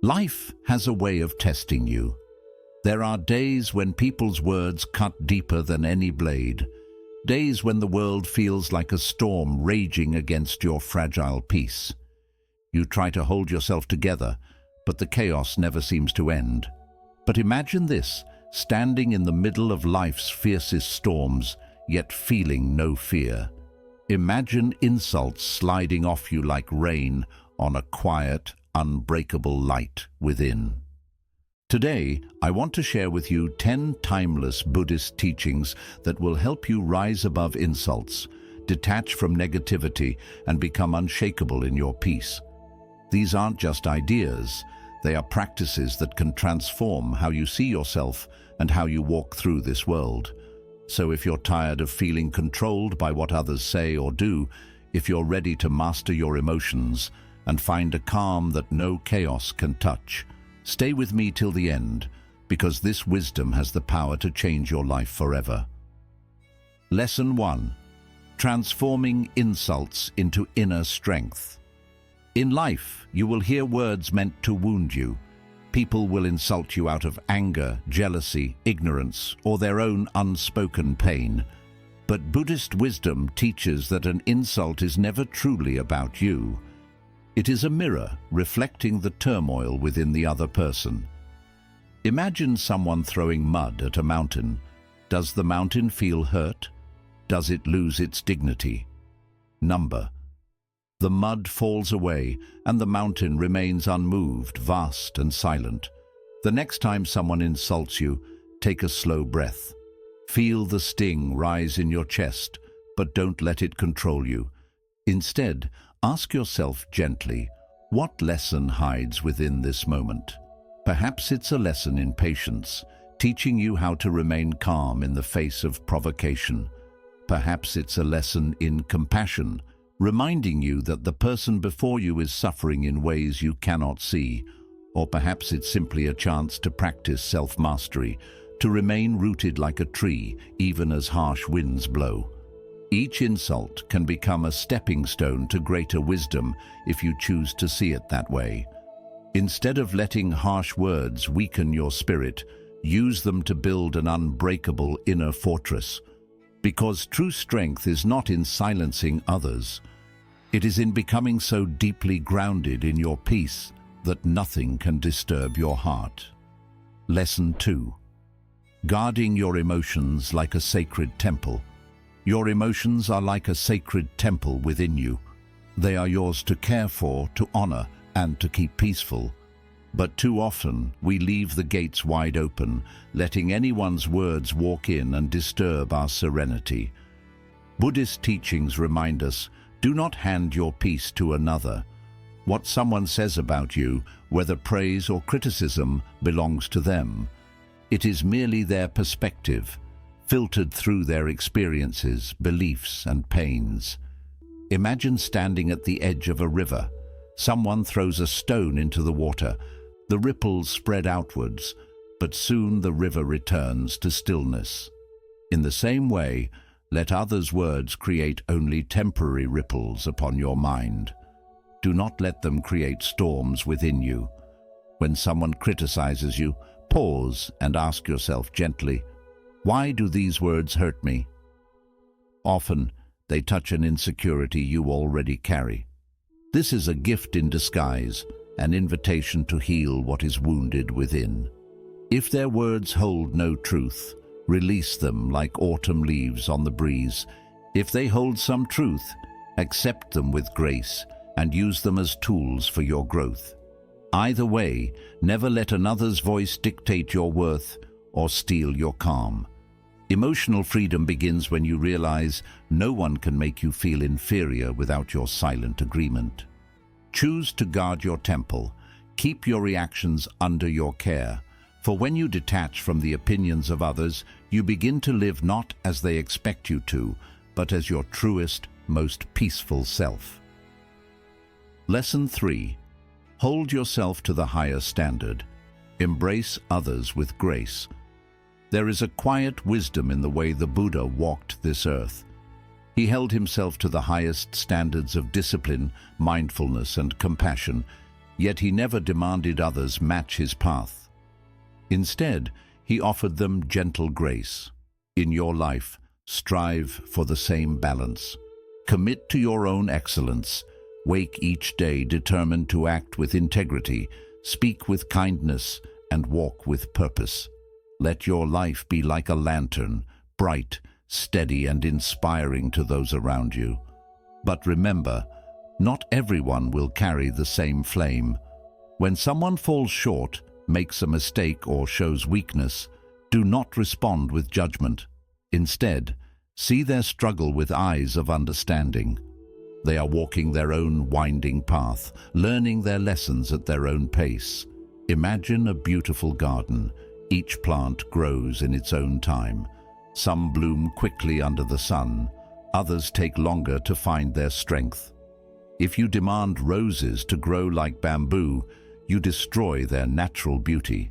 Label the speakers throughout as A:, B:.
A: Life has a way of testing you. There are days when people's words cut deeper than any blade, days when the world feels like a storm raging against your fragile peace. You try to hold yourself together, but the chaos never seems to end. But imagine this, standing in the middle of life's fiercest storms, yet feeling no fear. Imagine insults sliding off you like rain on a quiet, unbreakable light within. Today, I want to share with you 10 timeless Buddhist teachings that will help you rise above insults, detach from negativity, and become unshakable in your peace. These aren't just ideas, they are practices that can transform how you see yourself and how you walk through this world. So if you're tired of feeling controlled by what others say or do, if you're ready to master your emotions and find a calm that no chaos can touch, stay with me till the end, because this wisdom has the power to change your life forever. Lesson 1. Transforming insults into inner strength. In life, you will hear words meant to wound you. People will insult you out of anger, jealousy, ignorance, or their own unspoken pain. But Buddhist wisdom teaches that an insult is never truly about you. It is a mirror reflecting the turmoil within the other person. Imagine someone throwing mud at a mountain. Does the mountain feel hurt? Does it lose its dignity? The mud falls away and the mountain remains unmoved, vast and silent. The next time someone insults you, take a slow breath. Feel the sting rise in your chest, but don't let it control you. Instead, ask yourself gently, what lesson hides within this moment? Perhaps it's a lesson in patience, teaching you how to remain calm in the face of provocation. Perhaps it's a lesson in compassion, reminding you that the person before you is suffering in ways you cannot see. Or perhaps it's simply a chance to practice self-mastery, to remain rooted like a tree, even as harsh winds blow. Each insult can become a stepping stone to greater wisdom if you choose to see it that way. Instead of letting harsh words weaken your spirit, use them to build an unbreakable inner fortress. Because true strength is not in silencing others. It is in becoming so deeply grounded in your peace that nothing can disturb your heart. Lesson 2. Guarding your emotions like a sacred temple. Your emotions are like a sacred temple within you. They are yours to care for, to honor, and to keep peaceful. But too often, we leave the gates wide open, letting anyone's words walk in and disturb our serenity. Buddhist teachings remind us, do not hand your peace to another. What someone says about you, whether praise or criticism, belongs to them. It is merely their perspective, filtered through their experiences, beliefs, and pains. Imagine standing at the edge of a river. Someone throws a stone into the water. The ripples spread outwards, but soon the river returns to stillness. In the same way, let others' words create only temporary ripples upon your mind. Do not let them create storms within you. When someone criticizes you, pause and ask yourself gently, why do these words hurt me? Often, they touch an insecurity you already carry. This is a gift in disguise, an invitation to heal what is wounded within. If their words hold no truth, release them like autumn leaves on the breeze. If they hold some truth, accept them with grace and use them as tools for your growth. Either way, never let another's voice dictate your worth or steal your calm. Emotional freedom begins when you realize no one can make you feel inferior without your silent agreement. Choose to guard your temple. Keep your reactions under your care. For when you detach from the opinions of others, you begin to live not as they expect you to, but as your truest, most peaceful self. Lesson 3. Hold yourself to the higher standard. Embrace others with grace. There is a quiet wisdom in the way the Buddha walked this earth. He held himself to the highest standards of discipline, mindfulness, and compassion, Yet he never demanded others match his path. Instead, he offered them gentle grace. In your life, strive for the same balance. Commit to your own excellence. Wake each day determined to act with integrity, speak with kindness, and walk with purpose. Let your life be like a lantern, bright, steady, and inspiring to those around you. But remember, not everyone will carry the same flame. When someone falls short, makes a mistake, or shows weakness, do not respond with judgment. Instead, see their struggle with eyes of understanding. They are walking their own winding path, learning their lessons at their own pace. Imagine a beautiful garden. Each plant grows in its own time. Some bloom quickly under the sun, others take longer to find their strength. If you demand roses to grow like bamboo, you destroy their natural beauty.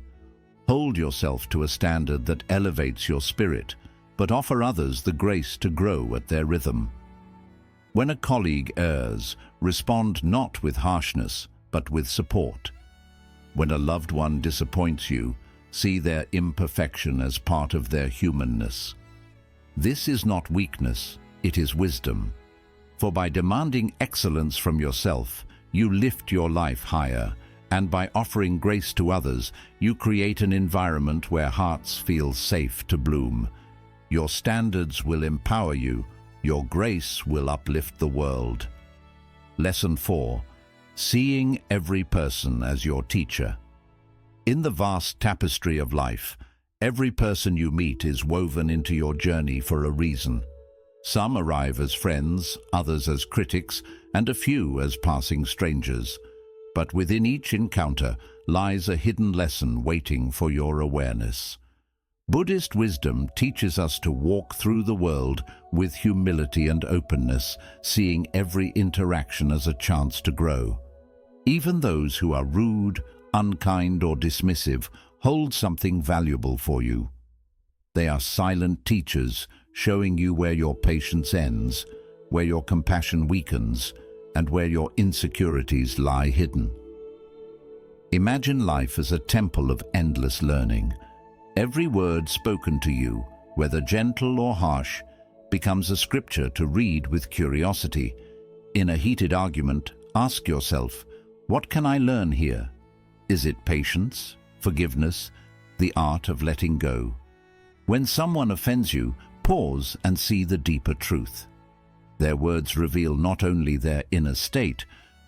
A: Hold yourself to a standard that elevates your spirit, but offer others the grace to grow at their rhythm. When a colleague errs, respond not with harshness, but with support. When a loved one disappoints you, see their imperfection as part of their humanness. This is not weakness, it is wisdom. For by demanding excellence from yourself, you lift your life higher, and by offering grace to others, you create an environment where hearts feel safe to bloom. Your standards will empower you, your grace will uplift the world. Lesson 4. Seeing every person as your teacher. In the vast tapestry of life, every person you meet is woven into your journey for a reason. Some arrive as friends, others as critics, and a few as passing strangers. But within each encounter lies a hidden lesson waiting for your awareness. Buddhist wisdom teaches us to walk through the world with humility and openness, seeing every interaction as a chance to grow. Even those who are rude, unkind, or dismissive hold something valuable for you. They are silent teachers, showing you where your patience ends, where your compassion weakens, and where your insecurities lie hidden. Imagine life as a temple of endless learning. Every word spoken to you, whether gentle or harsh, becomes a scripture to read with curiosity. In a heated argument, ask yourself, what can I learn here? Is it patience, forgiveness, the art of letting go? When someone offends you, pause and see the deeper truth. Their words reveal not only their inner state,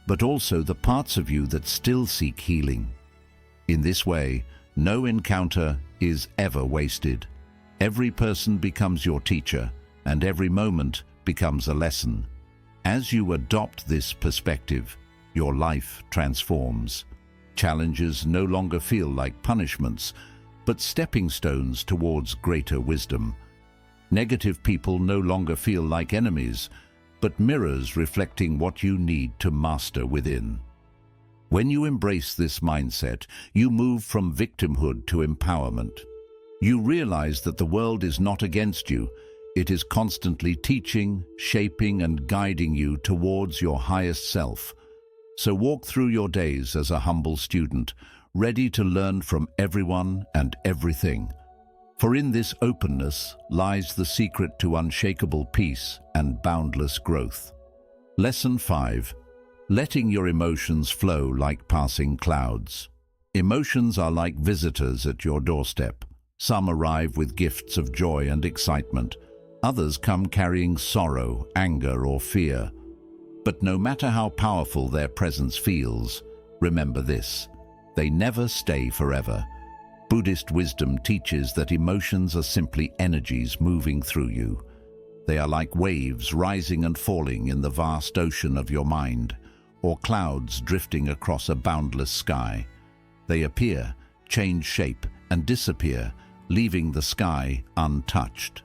A: but also the parts of you that still seek healing. In this way, no encounter is ever wasted. Every person becomes your teacher, and every moment becomes a lesson. As you adopt this perspective, your life transforms. Challenges no longer feel like punishments, but stepping stones towards greater wisdom. Negative people no longer feel like enemies, but mirrors reflecting what you need to master within. When you embrace this mindset, you move from victimhood to empowerment. You realize that the world is not against you. It is constantly teaching, shaping, and guiding you towards your highest self. So walk through your days as a humble student, ready to learn from everyone and everything. For in this openness lies the secret to unshakable peace and boundless growth. Lesson 5. Letting your emotions flow like passing clouds. Emotions are like visitors at your doorstep. Some arrive with gifts of joy and excitement. Others come carrying sorrow, anger, or fear. But no matter how powerful their presence feels, remember this: they never stay forever. Buddhist wisdom teaches that emotions are simply energies moving through you. They are like waves rising and falling in the vast ocean of your mind, or clouds drifting across a boundless sky. They appear, change shape, and disappear, leaving the sky untouched.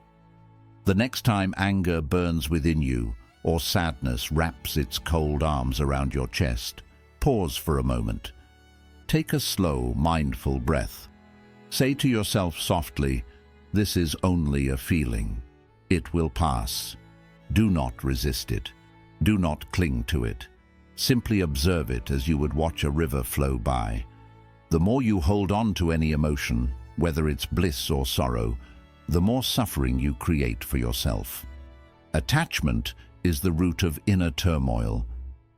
A: The next time anger burns within you, or sadness wraps its cold arms around your chest, pause for a moment. Take a slow, mindful breath. Say to yourself softly, "This is only a feeling. It will pass." Do not resist it. Do not cling to it. Simply observe it as you would watch a river flow by. The more you hold on to any emotion, whether it's bliss or sorrow, the more suffering you create for yourself. Attachment is the root of inner turmoil.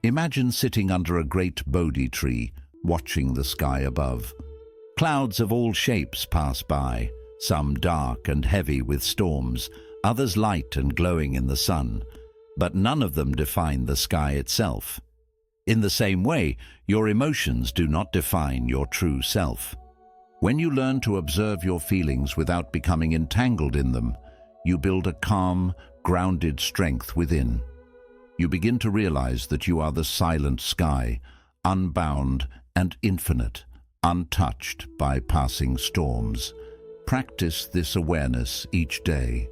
A: Imagine sitting under a great Bodhi tree, watching the sky above. Clouds of all shapes pass by, some dark and heavy with storms, others light and glowing in the sun, but none of them define the sky itself. In the same way, your emotions do not define your true self. When you learn to observe your feelings without becoming entangled in them, you build a calm, grounded strength within. You begin to realize that you are the silent sky, unbound and infinite, untouched by passing storms. Practice this awareness each day.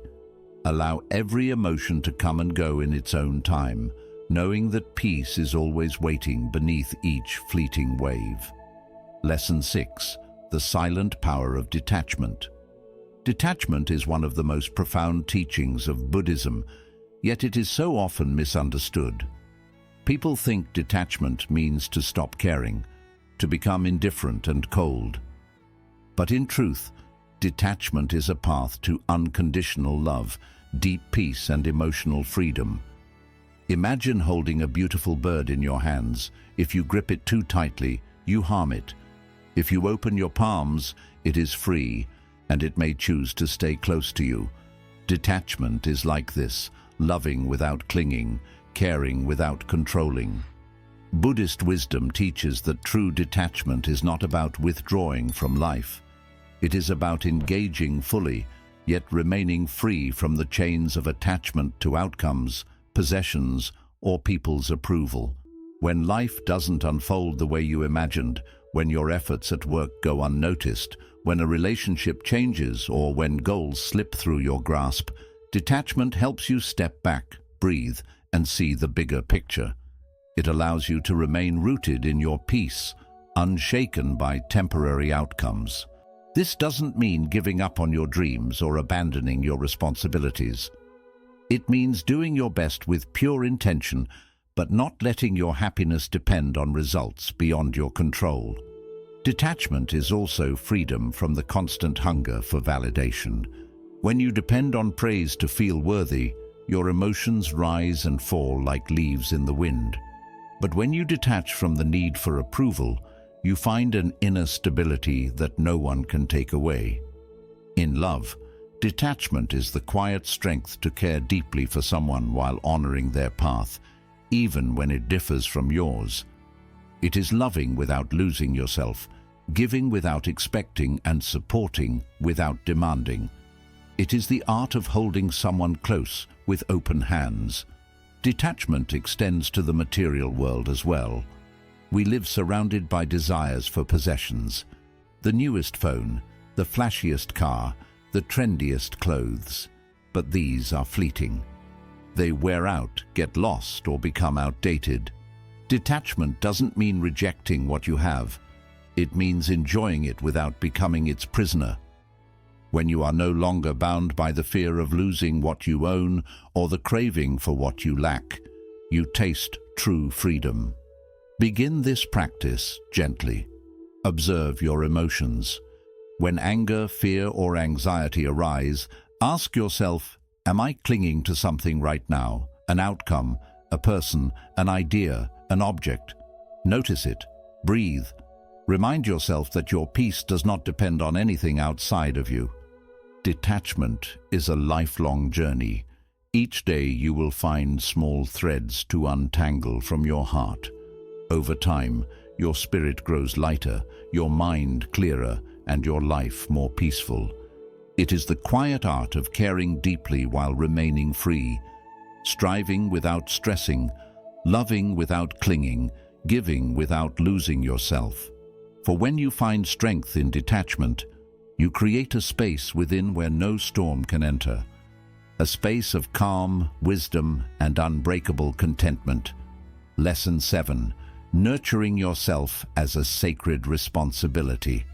A: Allow every emotion to come and go in its own time, knowing that peace is always waiting beneath each fleeting wave. Lesson 6. The silent power of detachment. Detachment is one of the most profound teachings of Buddhism, yet it is so often misunderstood. People think detachment means to stop caring, to become indifferent and cold. But in truth, detachment is a path to unconditional love, deep peace and emotional freedom. Imagine holding a beautiful bird in your hands. If you grip it too tightly, you harm it. If you open your palms, it is free, and it may choose to stay close to you. Detachment is like this, loving without clinging, caring without controlling. Buddhist wisdom teaches that true detachment is not about withdrawing from life. It is about engaging fully, yet remaining free from the chains of attachment to outcomes, possessions, or people's approval. When life doesn't unfold the way you imagined, when your efforts at work go unnoticed, when a relationship changes, or when goals slip through your grasp, detachment helps you step back, breathe, and see the bigger picture. It allows you to remain rooted in your peace, unshaken by temporary outcomes. This doesn't mean giving up on your dreams or abandoning your responsibilities. It means doing your best with pure intention, but not letting your happiness depend on results beyond your control. Detachment is also freedom from the constant hunger for validation. When you depend on praise to feel worthy, your emotions rise and fall like leaves in the wind. But when you detach from the need for approval, you find an inner stability that no one can take away. In love, detachment is the quiet strength to care deeply for someone while honoring their path, even when it differs from yours. It is loving without losing yourself, giving without expecting, and supporting without demanding. It is the art of holding someone close with open hands. Detachment extends to the material world as well. We live surrounded by desires for possessions. The newest phone, the flashiest car, the trendiest clothes. But these are fleeting. They wear out, get lost, or become outdated. Detachment doesn't mean rejecting what you have. It means enjoying it without becoming its prisoner. When you are no longer bound by the fear of losing what you own or the craving for what you lack, you taste true freedom. Begin this practice gently. Observe your emotions. When anger, fear, or anxiety arise, ask yourself, am I clinging to something right now? An outcome, a person, an idea, an object? Notice it. Breathe. Remind yourself that your peace does not depend on anything outside of you. Detachment is a lifelong journey. Each day you will find small threads to untangle from your heart. Over time, your spirit grows lighter, your mind clearer, and your life more peaceful. It is the quiet art of caring deeply while remaining free, striving without stressing, loving without clinging, giving without losing yourself. For when you find strength in detachment, you create a space within where no storm can enter, a space of calm, wisdom, and unbreakable contentment. Lesson 7. Nurturing yourself as a sacred responsibility.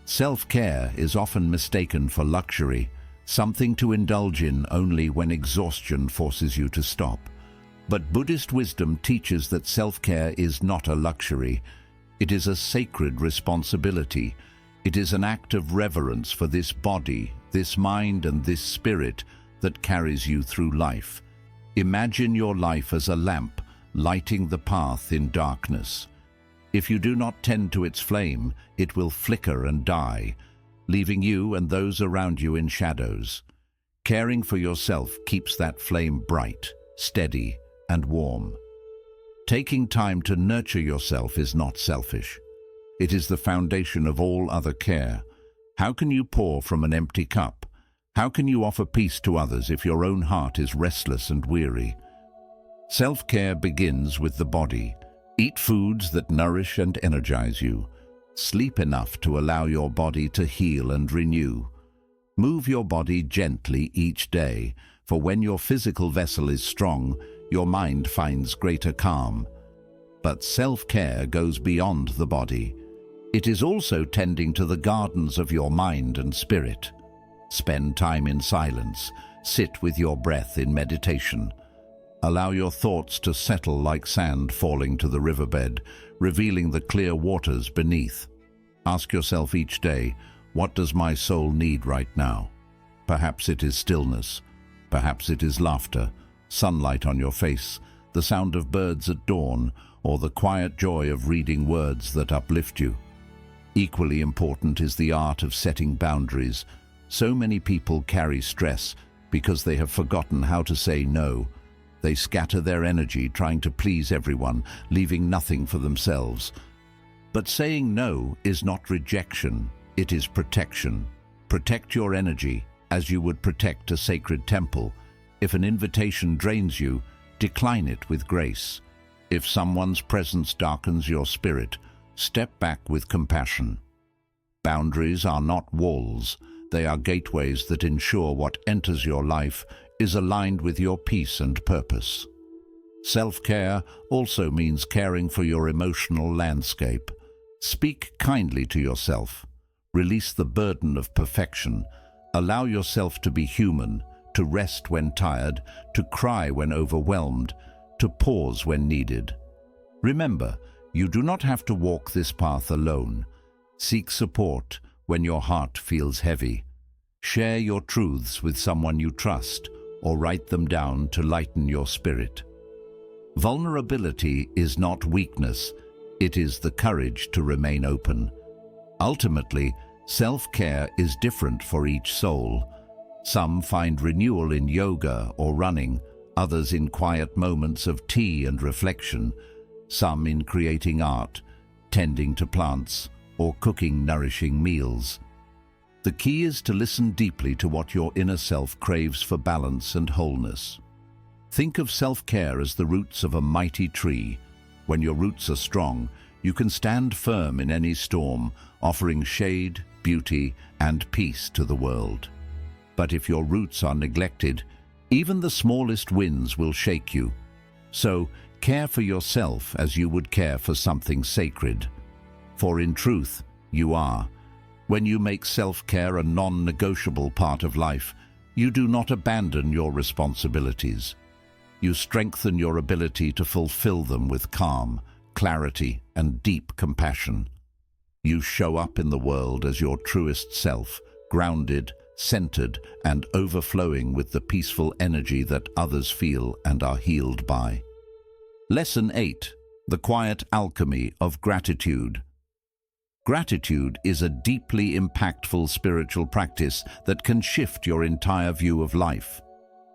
A: Self-care is often mistaken for luxury, something to indulge in only when exhaustion forces you to stop. But Buddhist wisdom teaches that self-care is not a luxury. It is a sacred responsibility. It is an act of reverence for this body, this mind, and this spirit that carries you through life. Imagine your life as a lamp, lighting the path in darkness. If you do not tend to its flame, it will flicker and die, leaving you and those around you in shadows. Caring for yourself keeps that flame bright, steady, and warm. Taking time to nurture yourself is not selfish. It is the foundation of all other care. How can you pour from an empty cup? How can you offer peace to others if your own heart is restless and weary? Self-care begins with the body. Eat foods that nourish and energize you. Sleep enough to allow your body to heal and renew. Move your body gently each day, for when your physical vessel is strong, your mind finds greater calm. But self-care goes beyond the body. It is also tending to the gardens of your mind and spirit. Spend time in silence. Sit with your breath in meditation. Allow your thoughts to settle like sand falling to the riverbed, revealing the clear waters beneath. Ask yourself each day, what does my soul need right now? Perhaps it is stillness. Perhaps it is laughter, sunlight on your face, the sound of birds at dawn, or the quiet joy of reading words that uplift you. Equally important is the art of setting boundaries. So many people carry stress because they have forgotten how to say no. They scatter their energy trying to please everyone, leaving nothing for themselves. But saying no is not rejection, it is protection. Protect your energy as you would protect a sacred temple. If an invitation drains you, decline it with grace. If someone's presence darkens your spirit, step back with compassion. Boundaries are not walls. They are gateways that ensure what enters your life is aligned with your peace and purpose. Self-care also means caring for your emotional landscape. Speak kindly to yourself. Release the burden of perfection. Allow yourself to be human, to rest when tired, to cry when overwhelmed, to pause when needed. Remember, you do not have to walk this path alone. Seek support when your heart feels heavy. Share your truths with someone you trust, or write them down to lighten your spirit. Vulnerability is not weakness, it is the courage to remain open. Ultimately, self-care is different for each soul. Some find renewal in yoga or running, others in quiet moments of tea and reflection, some in creating art, tending to plants, or cooking nourishing meals. The key is to listen deeply to what your inner self craves for balance and wholeness. Think of self-care as the roots of a mighty tree. When your roots are strong, you can stand firm in any storm, offering shade, beauty, and peace to the world. But if your roots are neglected, even the smallest winds will shake you. So, care for yourself as you would care for something sacred. For in truth, you are. When you make self-care a non-negotiable part of life, you do not abandon your responsibilities. You strengthen your ability to fulfill them with calm, clarity, and deep compassion. You show up in the world as your truest self, grounded, centered, and overflowing with the peaceful energy that others feel and are healed by. Lesson 8. The Quiet Alchemy of Gratitude. Gratitude is a deeply impactful spiritual practice that can shift your entire view of life.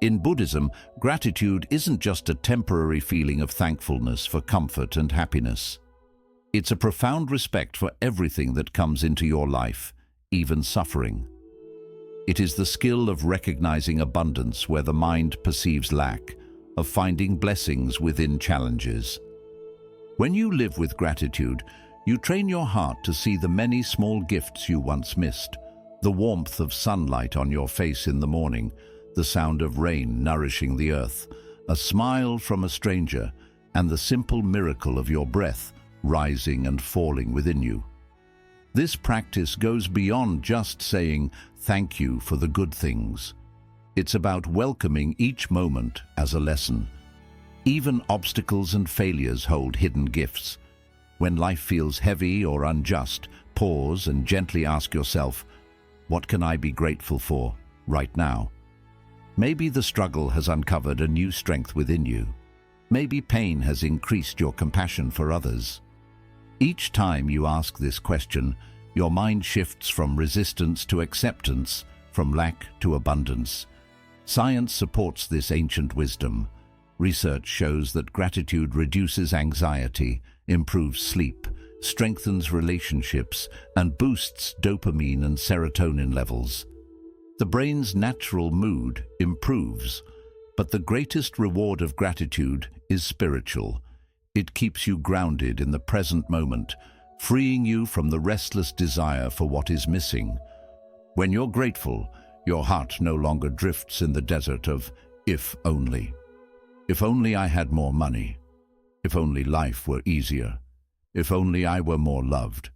A: In Buddhism, gratitude isn't just a temporary feeling of thankfulness for comfort and happiness. It's a profound respect for everything that comes into your life, even suffering. It is the skill of recognizing abundance where the mind perceives lack, of finding blessings within challenges. When you live with gratitude, you train your heart to see the many small gifts you once missed, the warmth of sunlight on your face in the morning, the sound of rain nourishing the earth, a smile from a stranger, and the simple miracle of your breath rising and falling within you. This practice goes beyond just saying thank you for the good things. It's about welcoming each moment as a lesson. Even obstacles and failures hold hidden gifts. When life feels heavy or unjust, pause and gently ask yourself, what can I be grateful for right now? Maybe the struggle has uncovered a new strength within you. Maybe pain has increased your compassion for others. Each time you ask this question, your mind shifts from resistance to acceptance, from lack to abundance. Science supports this ancient wisdom. Research shows that gratitude reduces anxiety, improves sleep, strengthens relationships, and boosts dopamine and serotonin levels. The brain's natural mood improves, but the greatest reward of gratitude is spiritual. It keeps you grounded in the present moment, freeing you from the restless desire for what is missing. When you're grateful, your heart no longer drifts in the desert of if only. If only I had more money. If only life were easier. If only I were more loved.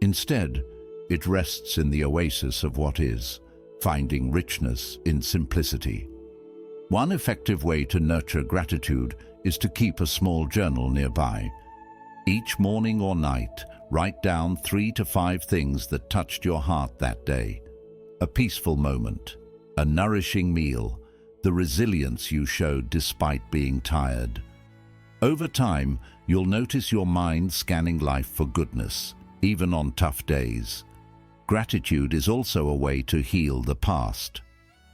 A: Instead, it rests in the oasis of what is, finding richness in simplicity. One effective way to nurture gratitude is to keep a small journal nearby. Each morning or night, write down 3 to 5 things that touched your heart that day. A peaceful moment, a nourishing meal, the resilience you showed despite being tired. Over time, you'll notice your mind scanning life for goodness, even on tough days. Gratitude is also a way to heal the past.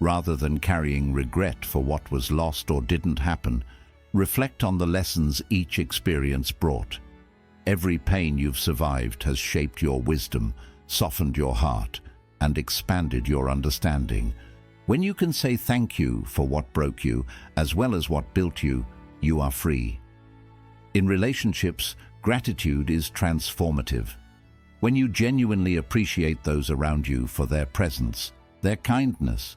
A: Rather than carrying regret for what was lost or didn't happen, reflect on the lessons each experience brought. Every pain you've survived has shaped your wisdom, softened your heart, and expanded your understanding. When you can say thank you for what broke you, as well as what built you, you are free. In relationships, gratitude is transformative. When you genuinely appreciate those around you for their presence, their kindness,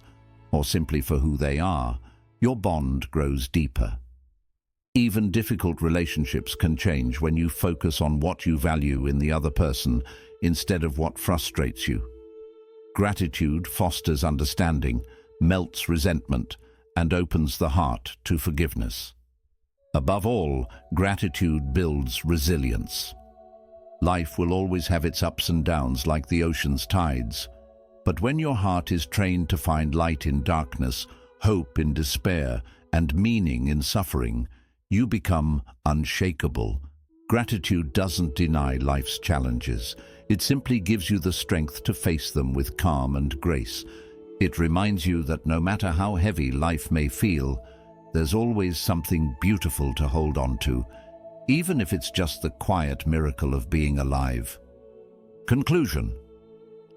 A: or simply for who they are, your bond grows deeper. Even difficult relationships can change when you focus on what you value in the other person instead of what frustrates you. Gratitude fosters understanding, melts resentment, and opens the heart to forgiveness. Above all, gratitude builds resilience. Life will always have its ups and downs like the ocean's tides, but when your heart is trained to find light in darkness, hope in despair, and meaning in suffering, you become unshakable. Gratitude doesn't deny life's challenges. It simply gives you the strength to face them with calm and grace. It reminds you that no matter how heavy life may feel, there's always something beautiful to hold on to, even if it's just the quiet miracle of being alive. Conclusion.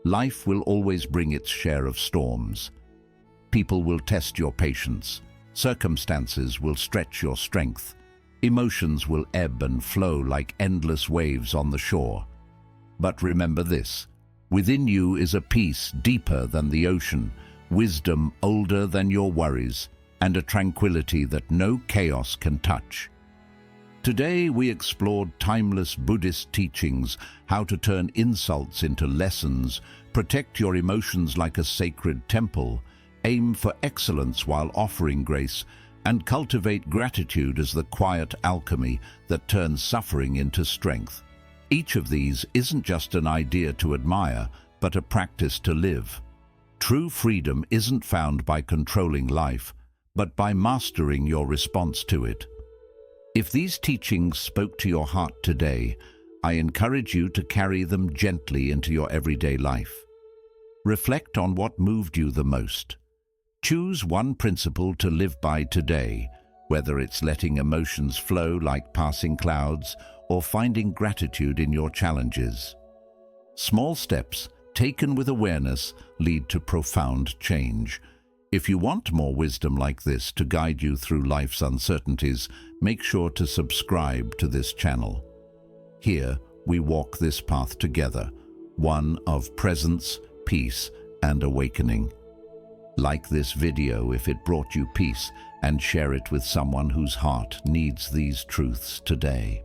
A: Life will always bring its share of storms. People will test your patience. Circumstances will stretch your strength. Emotions will ebb and flow like endless waves on the shore. But remember this: within you is a peace deeper than the ocean, wisdom older than your worries, and a tranquility that no chaos can touch. Today we explored timeless Buddhist teachings, how to turn insults into lessons, protect your emotions like a sacred temple, aim for excellence while offering grace, and cultivate gratitude as the quiet alchemy that turns suffering into strength. Each of these isn't just an idea to admire, but a practice to live. True freedom isn't found by controlling life, but by mastering your response to it. If these teachings spoke to your heart today, I encourage you to carry them gently into your everyday life. Reflect on what moved you the most. Choose one principle to live by today, whether it's letting emotions flow like passing clouds or finding gratitude in your challenges. Small steps, taken with awareness, lead to profound change. If you want more wisdom like this to guide you through life's uncertainties, make sure to subscribe to this channel. Here, we walk this path together, one of presence, peace, and awakening. Like this video if it brought you peace, and share it with someone whose heart needs these truths today.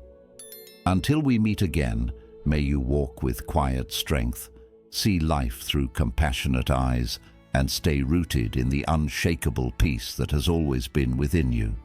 A: Until we meet again, may you walk with quiet strength, see life through compassionate eyes, and stay rooted in the unshakable peace that has always been within you.